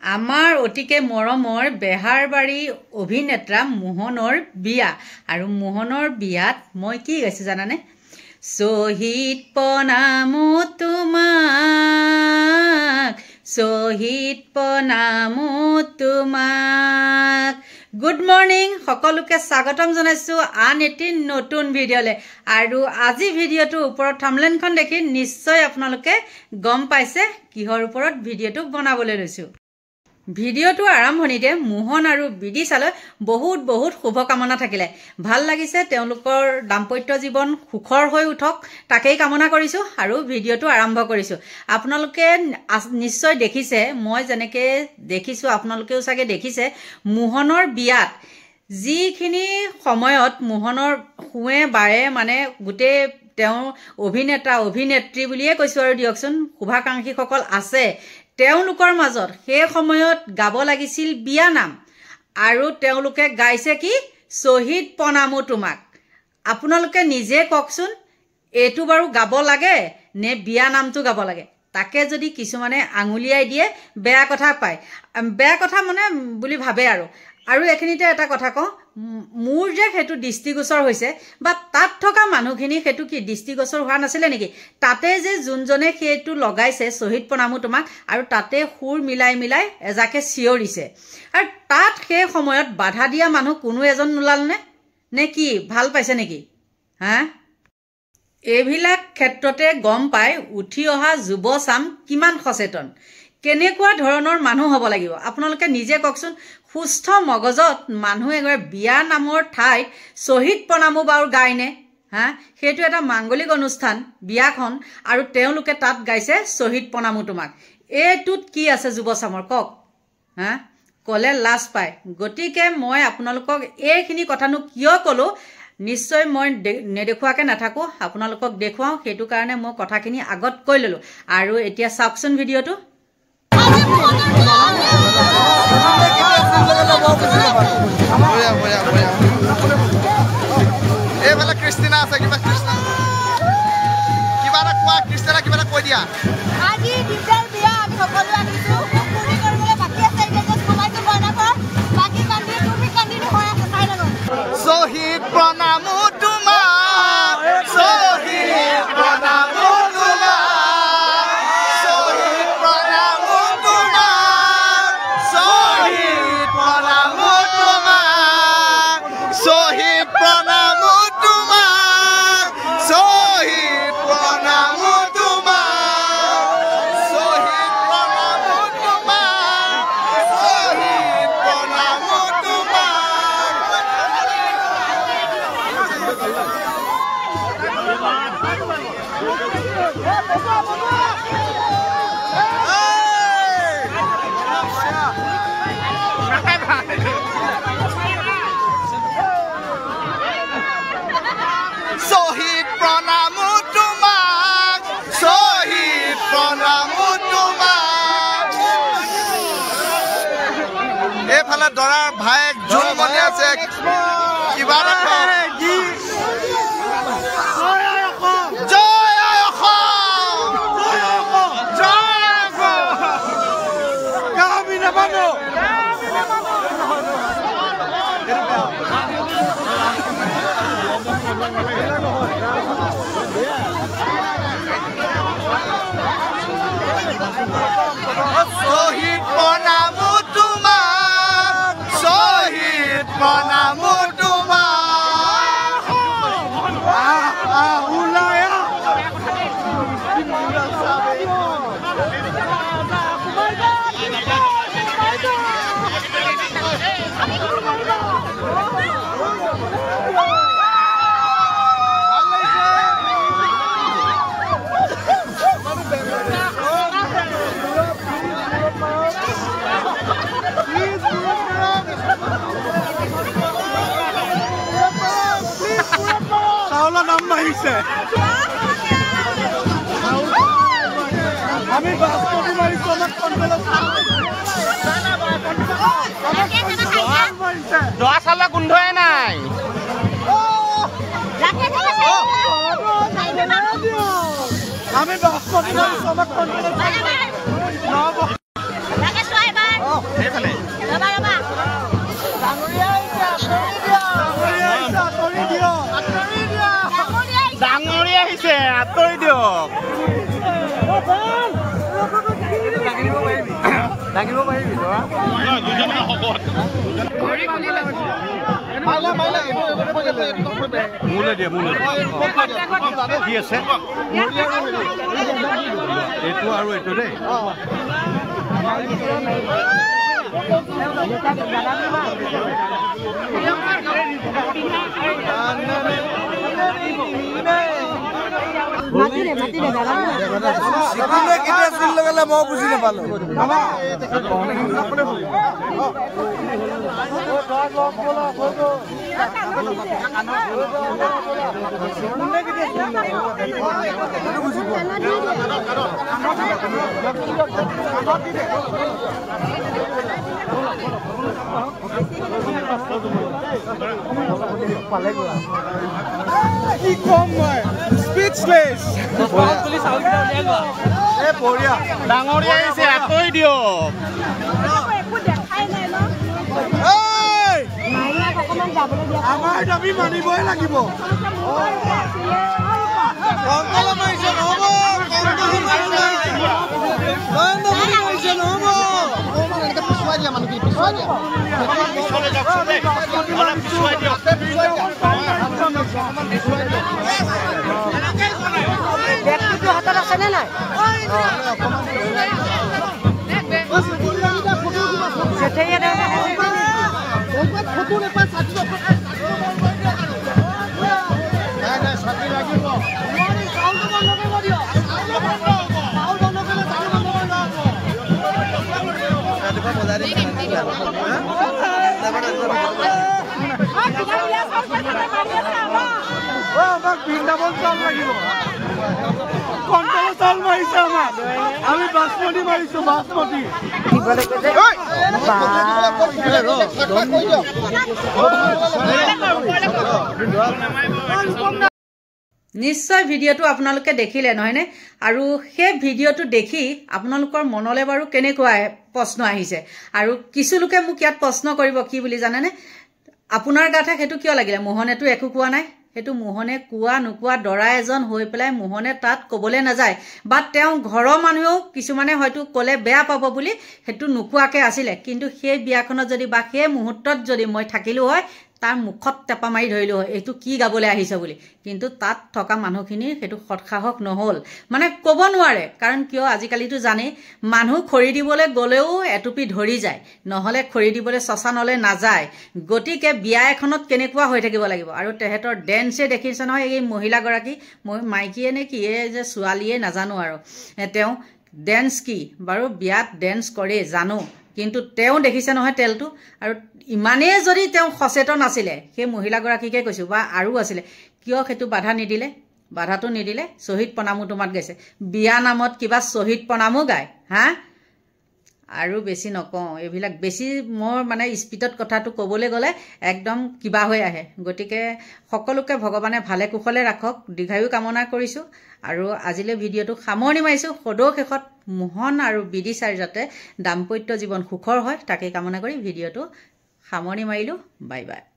আমাৰ অতিকে মৰমৰ বেহাৰবাৰী অভিনেতা মোহনৰ বিয়া আৰু মোহনৰ বিয়াত মই কি গাইছো জানানে শহীদ প্ৰণামো তোমাক গুড মৰ্নিং সকলোকে স্বাগতম জনাইছো আন এটি নতুন ভিডিঅ'লে আৰু আজি ভিডিঅ'টো ওপৰত থাম্বনেইলখন দেখি নিশ্চয় আপোনালোকে গম পাইছে কিহৰ ওপৰত ভিডিঅ'টো বনাবলৈ লৈছো ভিডিঅ'টো আৰম্ভণিতে মোহন আৰু বিদিশালৈ বহুত শুভকামনা থাকিলে ভাল লাগিছে তেওঁলোকৰ দাম্পত্য জীৱন সুখৰ হৈ উঠক তাকেই কামনা কৰিছো আৰু ভিডিঅ'টো আৰম্ভ কৰিছো আপোনালোকে নিশ্চয় দেখিছে মই যেনেকৈ দেখিছো আপোনালোকেও চাগে দেখিছে মোহনৰ বিয়াত যিখিনি সময়ত মোহনৰ খুৱে বাৰে মানে গোটেই তেওঁ অভিনেতা অভিনেত্ৰী বুলিয়ে কৈছো আৰু দিয়কচোন শুভাকাংক্ষীসকল আছে তেওঁলোকৰ মাজত সেই সময়ত গাব লাগিছিল বিয়া নাম আৰু তেওঁলোকে গাইছে কি শহীদ প্ৰণামো তোমাক আপোনালোকে নিজে কওকচোন এটো বাৰু গাব লাগে নে বিয়া নামটো গাব লাগে তাকে যদি কিছুমানে আঙুলিয়াই দিয়ে বেয়া কথা পায় বেয়া কথা মানে বুলি ভাবে আৰু এখিনিতে এটা কথা কওঁ মোৰ যে হেতু দৃষ্টিগোচৰ হৈছে বা তাত থকা মানুহখিনি হেতু কি দৃষ্টিগোচৰ হোৱা নাছিলে নেকি তাতে যে যোনজনে হেতু লগাইছে শহীদ প্ৰণামো তোমাক আৰু তাতে সুৰ মিলাই এজাকে চিঞৰিছে আৰু তাত সেই সময়ত বাধা দিয়া মানুহ কোনো এজন নোলালনে নে কি ভাল পাইছে নেকি হা এইবিলাক ক্ষেত্ৰতে গম পাই উঠি অহা যুৱচাম কিমান সচেতন কেনেকুৱা ধৰণৰ মানুহ হ'ব লাগিব আপোনালোকে নিজে কওকচোন সুস্থ মগজত মানুহ এগৰাকী বিয়া নামৰ ঠাইত শহীদ প্ৰণামো বাৰু গায়নে হা সেইটো এটা মাংগলিক অনুষ্ঠান বিয়াখন আৰু তেওঁলোকে তাত গাইছে শহীদ প্ৰণামো তোমাক এইটোত কি আছে যুৱচামৰ কওক হা কলে লাজ পায় গতিকে মই আপোনালোকক এইখিনি কথানো কিয় ক'লো নিশ্চয় মই নেদেখুৱাকে নাথাকো আপোনালোকক দেখুৱাও সেইটো কাৰণে মই কথাখিনি আগত কৈ ললো আৰু এতিয়া চাওকচোন ভিডিঅ'টো এইফালে ক্ৰিষ্টিনা আছে কিবা কৃষ্ণা কিবা এটা কোৱা কৃষ্ণা কিবা এটা কৈ দিয়া আজি দিদাৰ বিয়া আমি সকলো আহিছো পুৰি কৰিবলৈ বাকি আছে এতিয়া সবাইকে বনা কৰ বাকি কান্দি তুমি কান্দি নহয় আছে চাই ললো শহীদ প্ৰণামো তোমাক শহীদ প্ৰণামো এইফালে দৰাৰ ভাইক জোন মনি আছে কিবা শহীদ প্ৰণামো তোমাক শহীদ প্ৰণামো তোমাক ওলায়া নাম মাৰিছে আমি বাস্তৱী মাৰিছো আমাক দোৱা চাউলৰ গোন্ধই নাই আমি বাস্তৱী মাৰিছো আমাক লাগিব পাৰিবি ধৰা দুজনে হ'ব মোলে দিয়ে কি আছে এইটো আৰু এইটো দেই মই বুজি নাপালো কি কম মই স্পীচলেছ বঢ়িয়া ডাঙৰীয়া আহিছে আঁতৰি দিয়ক আমাৰ দাবী মানিবই লাগিব হাতত আছে নে নাই বৃন্দাবন চাল লাগিব কণ্ট্ৰল চাল মাৰিছে আমাৰ আমি বাসমতি মাৰিছো বাসমতি নিশ্চয় ভিডিঅ'টো আপোনালোকে দেখিলে নহয়নে আৰু সেই ভিডিঅ'টো দেখি আপোনালোকৰ মনলৈ বাৰু কেনেকুৱা প্ৰশ্ন আহিছে আৰু কিছু লোকে মোক ইয়াত প্ৰশ্ন কৰিব কি বুলি জানেনে আপোনাৰ গাতে সেইটো কিয় লাগিলে মোহনেতো একো কোৱা নাই সেইটো মোহনে কোৱা নোকোৱা দৰা এজন হৈ পেলাই মোহনে তাত ক'বলৈ নাযায় বা তেওঁ ঘৰৰ মানুহেও কিছুমানে হয়তো ক'লে বেয়া পাব বুলি সেইটো নোকোৱাকৈ আছিলে কিন্তু সেই বিয়াখনত যদি বা সেই মুহূৰ্তত যদি মই থাকিলোঁ হয় তাৰ মুখত টেপা মাৰি ধৰিলোঁ হয় এইটো কি গাবলৈ আহিছে বুলি কিন্তু তাত থকা মানুহখিনিৰ সেইটো সৎসাহস নহ'ল মানে ক'ব নোৱাৰে কাৰণ কিয় আজিকালিতো জানেই মানুহ খৰি দিবলৈ গ'লেও এটুপি ধৰি যায় নহ'লে খৰি দিবলৈ শ্মশানলৈ নাযায় গতিকে বিয়া এখনত কেনেকুৱা হৈ থাকিব লাগিব আৰু তেহেঁতৰ ডেন্সে দেখিছে নহয় এই মহিলাগৰাকী মাইকীয়ে নে কিয়ে যে ছোৱালীয়ে নাজানো আৰু তেওঁ ডেন্স কি বাৰু বিয়াত ডেন্স কৰে জানো কিন্তু তেওঁ দেখিছে নহয় তেলটো আৰু ইমানেই যদি তেওঁ সচেতন আছিলে সেই মহিলাগৰাকীকে কৈছোঁ বা আৰু আছিলে কিয় সেইটো বাধাটো নিদিলে শ্বহীদ প্ৰণামো তোমাত গাইছে বিয়া নামত কিবা শ্বহীদ প্ৰণামো গায় হা আৰু বেছি নকওঁ এইবিলাক বেছি মোৰ মানে স্পীডত কথাটো ক'বলৈ গ'লে একদম কিবা হৈ আহে গতিকে সকলোকে ভগৱানে ভালে কুশলে ৰাখক দীৰ্ঘায়ু কামনা কৰিছোঁ আৰু আজিলৈ ভিডিঅ'টো সামৰণি মাৰিছোঁ সদৌ শেষত মোহন আৰু বিদিশাৰ যাতে দাম্পত্য জীৱন সুখৰ হয় তাকে কামনা কৰি ভিডিঅ'টো সামৰণি মাৰিলোঁ বাই বাই